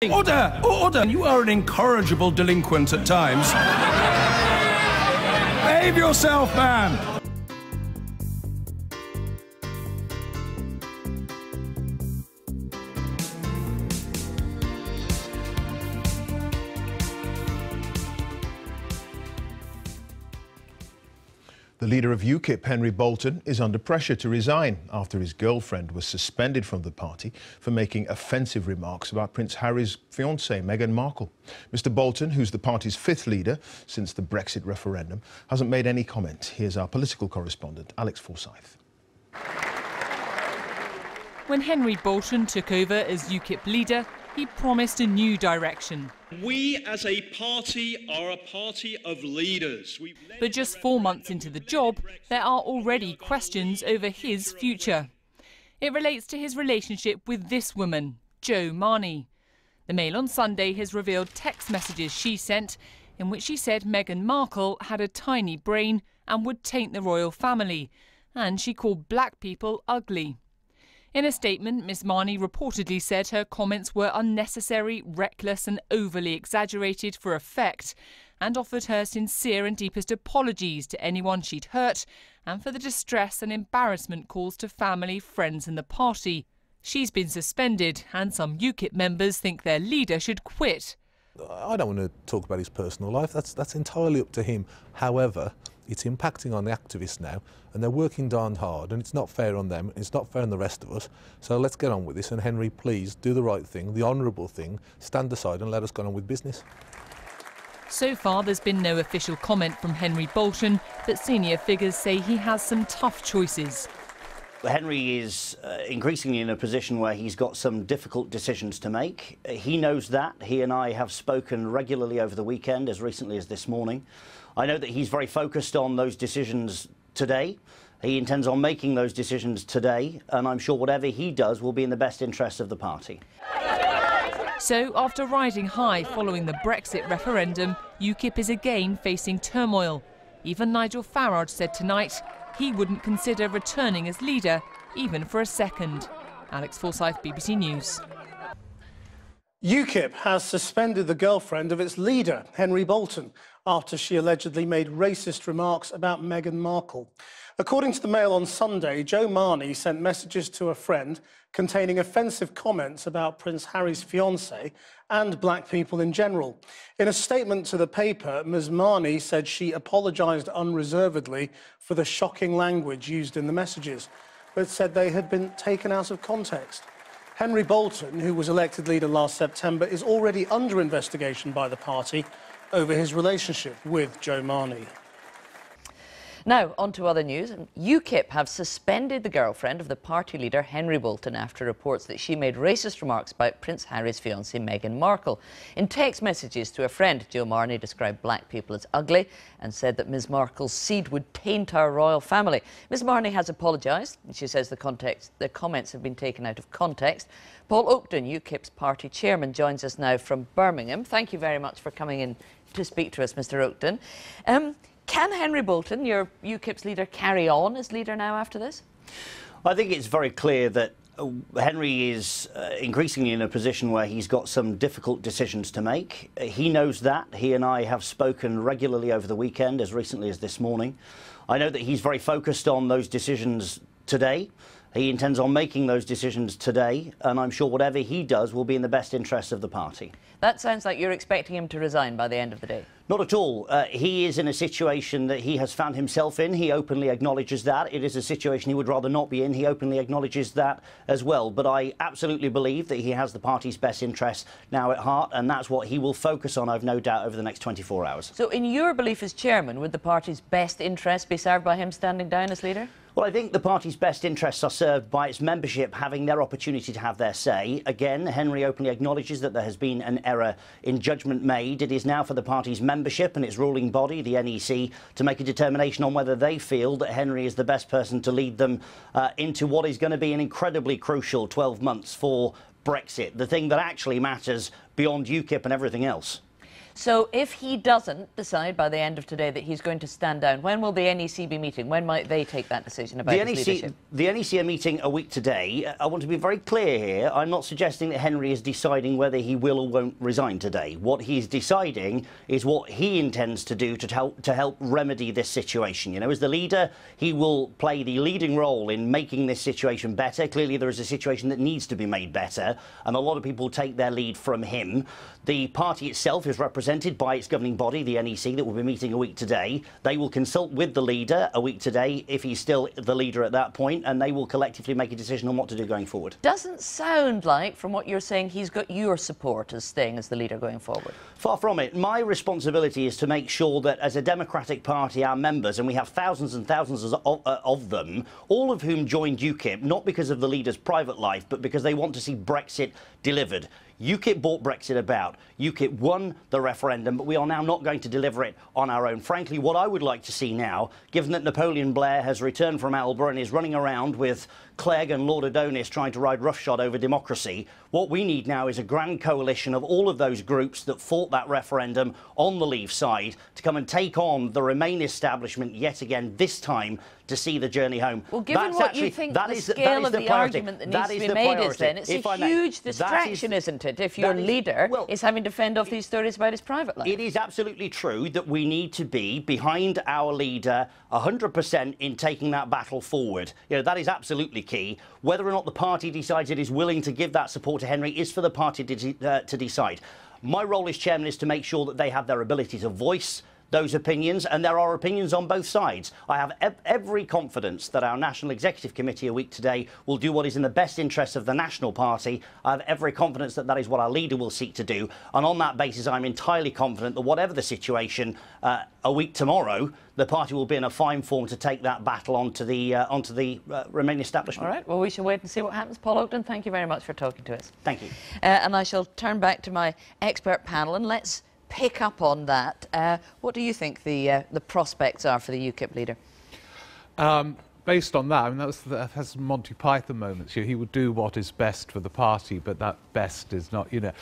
Order! Order! You are an incorrigible delinquent at times. Behave yourself, man! The leader of UKIP, Henry Bolton, is under pressure to resign after his girlfriend was suspended from the party for making offensive remarks about Prince Harry's fiancée, Meghan Markle. Mr Bolton, who's the party's fifth leader since the Brexit referendum, hasn't made any comment. Here's our political correspondent, Alex Forsyth. When Henry Bolton took over as UKIP leader, he promised a new direction. We as a party are a party of leaders. But just 4 months into the job, there are already questions over his future. It relates to his relationship with this woman, Jo Marnie. The Mail on Sunday has revealed text messages she sent in which she said Meghan Markle had a tiny brain and would taint the royal family, and she called black people ugly. In a statement, Ms Marnie reportedly said her comments were unnecessary, reckless and overly exaggerated for effect, and offered her sincere and deepest apologies to anyone she'd hurt and for the distress and embarrassment caused to family, friends and the party. She's been suspended and some UKIP members think their leader should quit. I don't want to talk about his personal life, that's entirely up to him. However, it's impacting on the activists now, and they're working darned hard, and it's not fair on them, it's not fair on the rest of us. So let's get on with this, and Henry, please do the right thing, the honourable thing, stand aside and let us get on with business. So far, there's been no official comment from Henry Bolton, but senior figures say he has some tough choices. Henry is increasingly in a position where he's got some difficult decisions to make. He knows that. He and I have spoken regularly over the weekend, as recently as this morning. I know that he's very focused on those decisions today. He intends on making those decisions today, and I'm sure whatever he does will be in the best interests of the party. So, after riding high following the Brexit referendum, UKIP is again facing turmoil. Even Nigel Farage said tonight he wouldn't consider returning as leader, even for a second. Alex Forsyth, BBC News. UKIP has suspended the girlfriend of its leader, Henry Bolton, after she allegedly made racist remarks about Meghan Markle. According to the Mail on Sunday, Jo Marnie sent messages to a friend containing offensive comments about Prince Harry's fiancée and black people in general. In a statement to the paper, Ms Marnie said she apologised unreservedly for the shocking language used in the messages, but said they had been taken out of context. Henry Bolton, who was elected leader last September, is already under investigation by the party over his relationship with Jo Marnie. Now, on to other news. UKIP have suspended the girlfriend of the party leader Henry Bolton after reports that she made racist remarks about Prince Harry's fiancée Meghan Markle. In text messages to a friend, Jo Marnie described black people as ugly and said that Ms Markle's seed would taint our royal family. Ms Marnie has apologised. She says the comments have been taken out of context. Paul Oakton, UKIP's party chairman, joins us now from Birmingham. Thank you very much for coming in to speak to us, Mr Oakton. Can Henry Bolton, your UKIP's leader, carry on as leader now after this? I think it's very clear that Henry is increasingly in a position where he's got some difficult decisions to make. He knows that. He and I have spoken regularly over the weekend, as recently as this morning. I know that he's very focused on those decisions today. He intends on making those decisions today, and I'm sure whatever he does will be in the best interests of the party. That sounds like you're expecting him to resign by the end of the day. Not at all. He is in a situation that he has found himself in. He openly acknowledges that. It is a situation he would rather not be in. He openly acknowledges that as well. But I absolutely believe that he has the party's best interests now at heart, and that's what he will focus on, I've no doubt, over the next 24 hours. So in your belief as chairman, would the party's best interests be served by him standing down as leader? Well, I think the party's best interests are served by its membership having their opportunity to have their say. Again, Henry openly acknowledges that there has been an error in judgment made. It is now for the party's membership and its ruling body, the NEC, to make a determination on whether they feel that Henry is the best person to lead them into what is going to be an incredibly crucial 12 months for Brexit, the thing that actually matters beyond UKIP and everything else. So if he doesn't decide by the end of today that he's going to stand down, when will the NEC be meeting? When might they take that decision about his leadership? The NEC are meeting a week today. I want to be very clear here. I'm not suggesting that Henry is deciding whether he will or won't resign today. What he's deciding is what he intends to do to help remedy this situation. You know, as the leader, he will play the leading role in making this situation better. Clearly, there is a situation that needs to be made better, and a lot of people take their lead from him. The party itself is represented by its governing body, the NEC, that will be meeting a week today. They will consult with the leader a week today, if he's still the leader at that point, and they will collectively make a decision on what to do going forward. Doesn't sound like, from what you're saying, he's got your support as staying as the leader going forward. Far from it. My responsibility is to make sure that as a Democratic Party, our members, and we have thousands and thousands of them, all of whom joined UKIP, not because of the leader's private life, but because they want to see Brexit delivered. UKIP brought Brexit about. UKIP won the referendum, but we are now not going to deliver it on our own. Frankly, what I would like to see now, given that Napoleon Blair has returned from Alba and is running around with Clegg and Lord Adonis trying to ride roughshod over democracy, what we need now is a grand coalition of all of those groups that fought that referendum on the Leave side to come and take on the Remain establishment yet again, this time to see the journey home. Well, given what you think the scale of the argument that needs to be made is, then it's a huge distraction, isn't it, if your leader is having to fend off these stories about his private life? It is absolutely true that we need to be behind our leader 100% in taking that battle forward. You know, that is absolutely key. Whether or not the party decides it is willing to give that support to Henry is for the party to decide. My role as chairman is to make sure that they have their ability to voice those opinions, and there are opinions on both sides. I have every confidence that our National Executive Committee a week today will do what is in the best interest of the National Party. I have every confidence that that is what our leader will seek to do, and on that basis I'm entirely confident that whatever the situation a week tomorrow, the party will be in a fine form to take that battle onto the Remain establishment. All right, well, we shall wait and see what happens. Paul Oakton, thank you very much for talking to us. Thank you. And I shall turn back to my expert panel, and let's pick up on that. What do you think the prospects are for the UKIP leader? Based on that, I mean, that has Monty Python moments. You know, he would do what is best for the party, but that best is not, you know.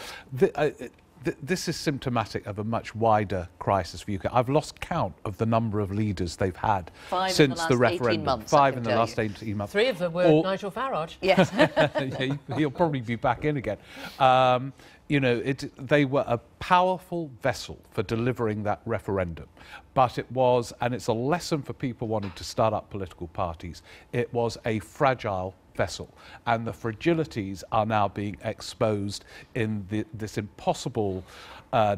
This is symptomatic of a much wider crisis for UKIP. I've lost count of the number of leaders they've had since the referendum. 5 in the last 18 months. 3 of them were Nigel Farage. Yes. Yeah, he'll probably be back in again. You know, they were a powerful vessel for delivering that referendum, but it was, and it's a lesson for people wanting to start up political parties, it was a fragile vessel, and the fragilities are now being exposed in this impossible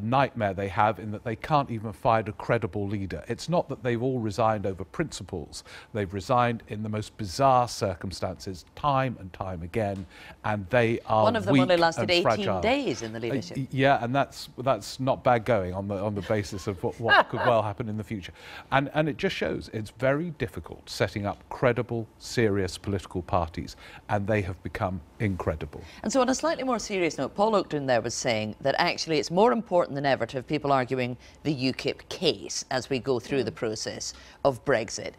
nightmare they have, in that they can't even find a credible leader. It's not that they've all resigned over principles. They've resigned in the most bizarre circumstances, time and time again, and they are one of them only lasted 18 fragile. days in the leadership. Yeah, and that's not bad going on the basis of what could well happen in the future. And it just shows it's very difficult setting up credible, serious political parties, and they have become incredible. And so on a slightly more serious note, Paul Oakton there was saying that actually it's more important than ever to have people arguing the UKIP case as we go through the process of Brexit.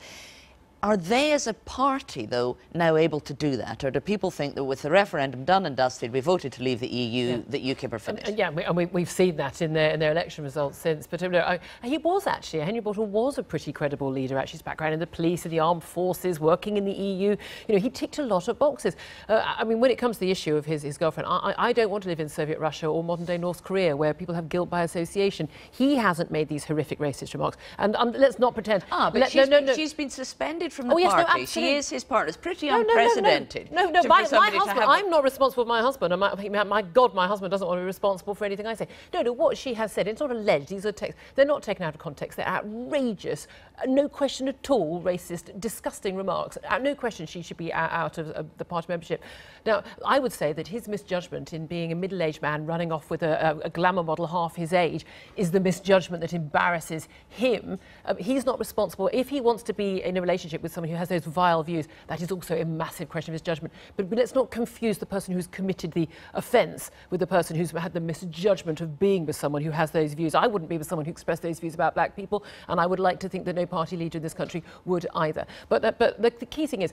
Are they as a party, though, now able to do that? Or do people think that with the referendum done and dusted, we voted to leave the EU, that UKIP are finished? We've seen that in their election results since. But he was actually, Henry Bolton was a pretty credible leader, actually. His background in the police and the armed forces, working in the EU. You know, he ticked a lot of boxes. I mean, when it comes to the issue of his girlfriend, I don't want to live in Soviet Russia or modern-day North Korea, where people have guilt by association. He hasn't made these horrific racist remarks. And let's not pretend... But she's been suspended from the party. Yes, no, she is his partner. It's pretty unprecedented. No, my husband, I'm not responsible for my husband. And my God, my husband doesn't want to be responsible for anything I say. No, what she has said, it's not alleged, these are texts. They're not taken out of context. They're outrageous, no question at all, racist, disgusting remarks. No question she should be out of the party membership. Now, I would say that his misjudgment in being a middle-aged man running off with a glamour model half his age is the misjudgment that embarrasses him. He's not responsible. If he wants to be in a relationship relationship with someone who has those vile views, that is also a massive question of his judgment. But let's not confuse the person who's committed the offence with the person who's had the misjudgment of being with someone who has those views. I wouldn't be with someone who expressed those views about black people, and I would like to think that no party leader in this country would either. But the key thing is,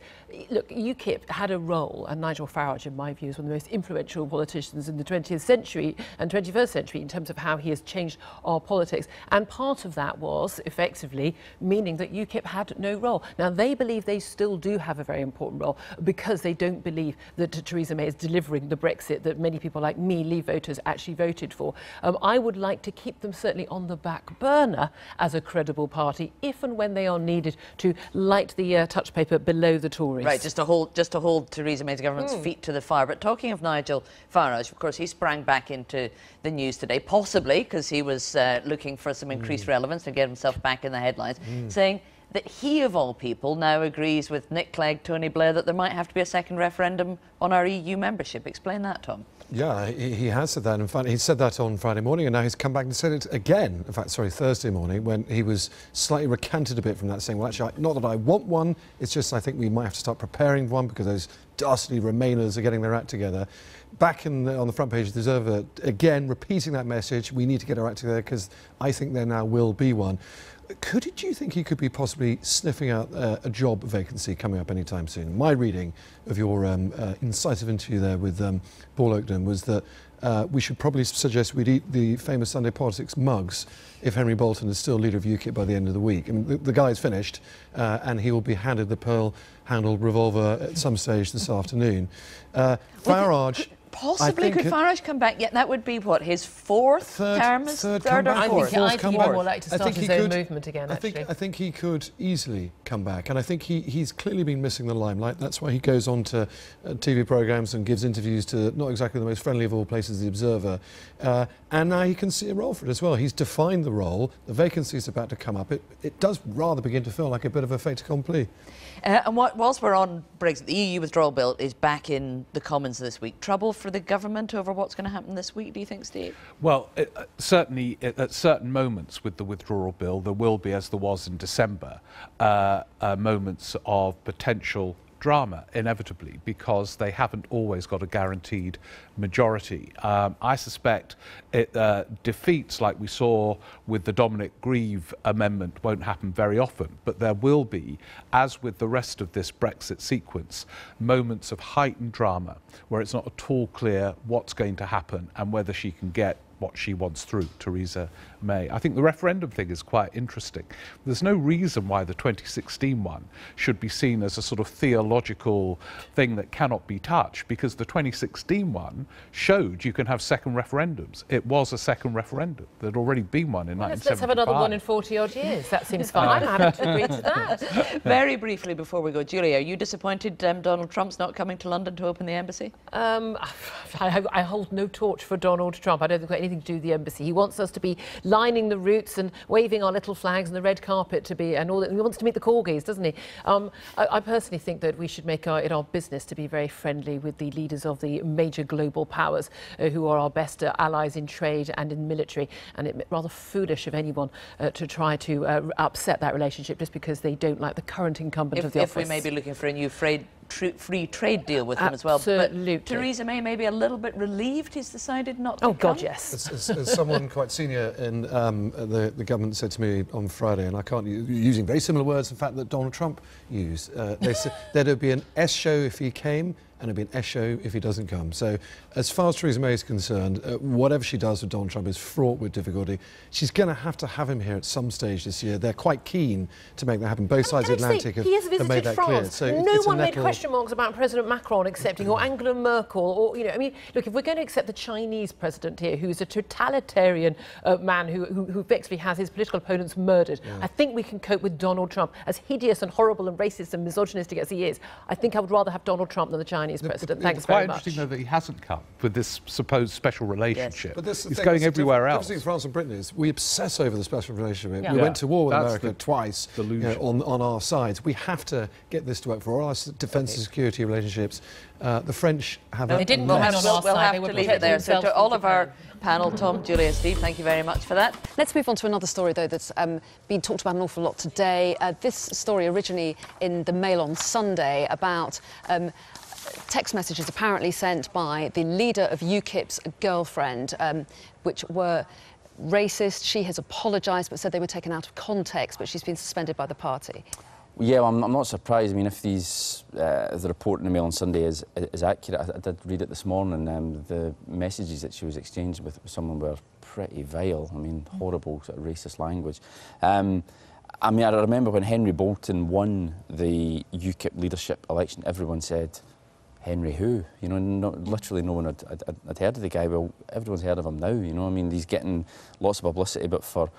look, UKIP had a role, and Nigel Farage, in my view, is one of the most influential politicians in the 20th century and 21st century in terms of how he has changed our politics. And part of that was, effectively, meaning that UKIP had no role. Now, they believe they still do have a very important role because they don't believe that Theresa May is delivering the Brexit that many people like me, Leave voters, actually voted for. I would like to keep them certainly on the back burner as a credible party if and when they are needed to light the touch paper below the Tories. Right, just to hold Theresa May's government's feet to the fire. But talking of Nigel Farage, of course, he sprang back into the news today, possibly because he was looking for some increased relevance to get himself back in the headlines, saying that he, of all people, now agrees with Nick Clegg, Tony Blair, that there might have to be a second referendum on our EU membership. Explain that, Tom. Yeah, he has said that. In fact, he said that on Friday morning, and now he's come back and said it again. In fact, sorry, Thursday morning, when he was slightly recanted a bit from that, saying, well, actually, not that I want one, it's just I think we might have to start preparing one because those dastardly Remainers are getting their act together. Back on the front page of the Observer, again, repeating that message, we need to get our act together because I think there now will be one. Do you think he could be possibly sniffing out a job vacancy coming up anytime soon? My reading of your incisive interview there with Paul Oakden was that we should probably suggest we'd eat the famous Sunday Politics mugs if Henry Bolton is still leader of UKIP by the end of the week. I mean, the guy's finished and he will be handed the pearl-handled revolver at some stage this afternoon. Farage... Possibly could Farage come back? Yeah, that would be what, his fourth term? Third or fourth? I think he'd more like to start his own movement again, I think he could easily come back, and I think he's clearly been missing the limelight. That's why he goes on to TV programmes and gives interviews to not exactly the most friendly of all places, The Observer, and now he can see a role for it as well. He's defined the role, the vacancy is about to come up. It does rather begin to feel like a bit of a fait accompli. And whilst we're on Brexit, the EU withdrawal bill is back in the Commons this week. Trouble for the government over what's going to happen this week, do you think, Steve? Well, certainly at certain moments with the withdrawal bill, there will be, as there was in December, moments of potential drama, inevitably, because they haven't always got a guaranteed majority. I suspect defeats like we saw with the Dominic Grieve amendment won't happen very often, but there will be, as with the rest of this Brexit sequence, moments of heightened drama where it's not at all clear what's going to happen and whether she can get what she wants through, Theresa May. I think the referendum thing is quite interesting. There's no reason why the 2016 one should be seen as a sort of theological thing that cannot be touched, because the 2016 one showed you can have second referendums. It was a second referendum. There'd already been one in 1975. Let's have another one in 40-odd years. That seems fine. I'm happy to agree to that. Very briefly before we go, Julia, are you disappointed Donald Trump's not coming to London to open the embassy? I hold no torch for Donald Trump. I don't think we've got anything to do with the embassy. He wants us to be lining the routes and waving our little flags and the red carpet to be, and all that. He wants to meet the corgis, doesn't he? I personally think that we should make it our business to be very friendly with the leaders of the major global powers who are our best allies in trade and in military, and it's rather foolish of anyone to try to upset that relationship just because they don't like the current incumbent of the office. If we may be looking for a new free trade deal with them as well. Absolutely. But Theresa May may be a little bit relieved he's decided not to come. God, yes. As someone quite senior in the government said to me on Friday, and I can't using very similar words, in fact, that Donald Trump used. They said there'd be an S show if he came, and it'd be an S show if he doesn't come. So, as far as Theresa May is concerned, whatever she does with Donald Trump is fraught with difficulty. She's going to have him here at some stage this year. They're quite keen to make that happen. Both sides of the Atlantic have made that clear. So no one made question marks about President Macron accepting, or Angela Merkel, or, you know, I mean, look, if we're going to accept the Chinese president here, who's a totalitarian man who effectively has his political opponents murdered, I think we can cope with Donald Trump. As hideous and horrible and racist and misogynistic as he is, I think I would rather have Donald Trump than the Chinese Chinese president. Thanks very very much. Quite interesting, though, that he hasn't come with this supposed special relationship. Yes. But this, it's going everywhere else. The difference between France and Britain is we obsess over the special relationship. Yeah. We went to war with That's America twice delusion. on our sides. We have to get this to work for all our defence and security relationships. The French have They didn't come in on our We'll side. have They to would leave protect it there. So themselves to all from of our panel, Tom, Julia, Steve, thank you very much for that. Let's move on to another story, though, that's been talked about an awful lot today. This story originally in the Mail on Sunday about text messages apparently sent by the leader of UKIP's girlfriend, which were racist. She has apologised but said they were taken out of context, but she's been suspended by the party. Yeah, well, I'm not surprised. I mean, if the report in the Mail on Sunday is accurate, I did read it this morning. The messages that she was exchanging with someone were pretty vile. I mean, horrible sort of racist language. I mean, I remember when Henry Bolton won the UKIP leadership election, everyone said, Henry who? You know, literally no one had heard of the guy. Well, everyone's heard of him now, you know. I mean, he's getting lots of publicity, but for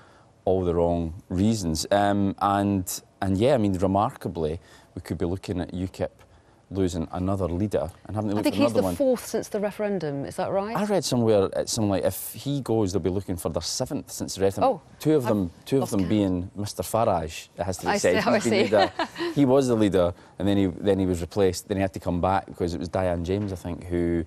all the wrong reasons. And yeah, I mean, remarkably, we could be looking at UKIP losing another leader and having to look at another one. I think he's the fourth since the referendum, is that right? I read somewhere something like if he goes, they'll be looking for their seventh since the referendum. Oh, two of them being Mr. Farage, it has to be said. I see. He was the leader, and then he was replaced. Then he had to come back because it was Diane James, I think, who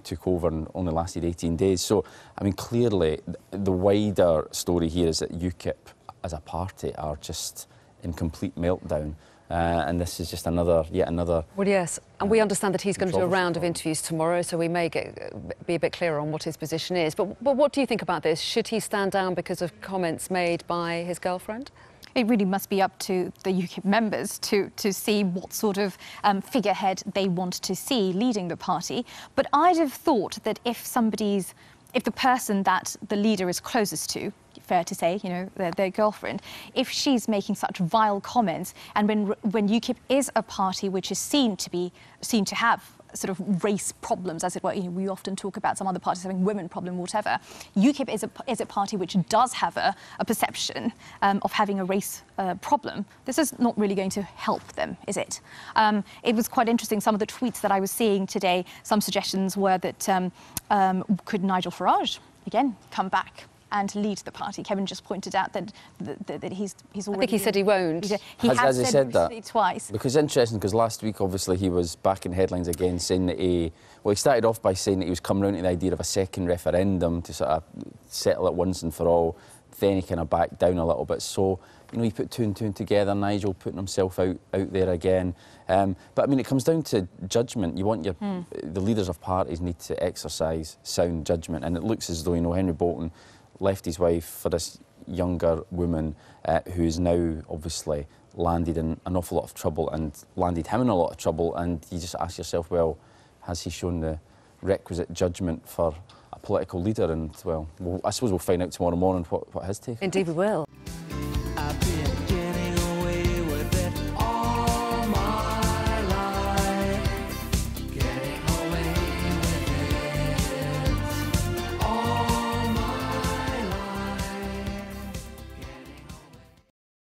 took over and only lasted 18 days. So, I mean, clearly, the wider story here is that UKIP as a party are just in complete meltdown. And this is just yet another... Well, yes, and we understand that he's going to do a round of interviews tomorrow, so we may be a bit clearer on what his position is. But what do you think about this? Should he stand down because of comments made by his girlfriend? It really must be up to the UKIP members to see what sort of figurehead they want to see leading the party. But I'd have thought that if the person that the leader is closest to, fair to say, you know, their girlfriend, if she's making such vile comments, and when UKIP is a party which is seen to have sort of race problems, as it were, you know, we often talk about some other parties having women problem, whatever. UKIP is a party which does have a perception of having a race problem. This is not really going to help them, is it? It was quite interesting, some of the tweets that I was seeing today, some suggestions were that could Nigel Farage, again, come back and lead the party? Kevin just pointed out that he's already... I think he said he won't. He has said that twice. Because interesting, because last week, obviously, he was back in headlines again saying that he started off by saying that he was coming around to the idea of a second referendum to sort of settle it once and for all. Then he kind of backed down a little bit. So, you know, he put two and two together, Nigel putting himself out there again. But, I mean, it comes down to judgment. You want the leaders of parties need to exercise sound judgment. And it looks as though, you know, Henry Bolton left his wife for this younger woman who's now obviously landed in an awful lot of trouble and landed him in a lot of trouble, and you just ask yourself, well, has he shown the requisite judgment for a political leader? And, well, I suppose we'll find out tomorrow morning what his take is. Indeed we will. I've been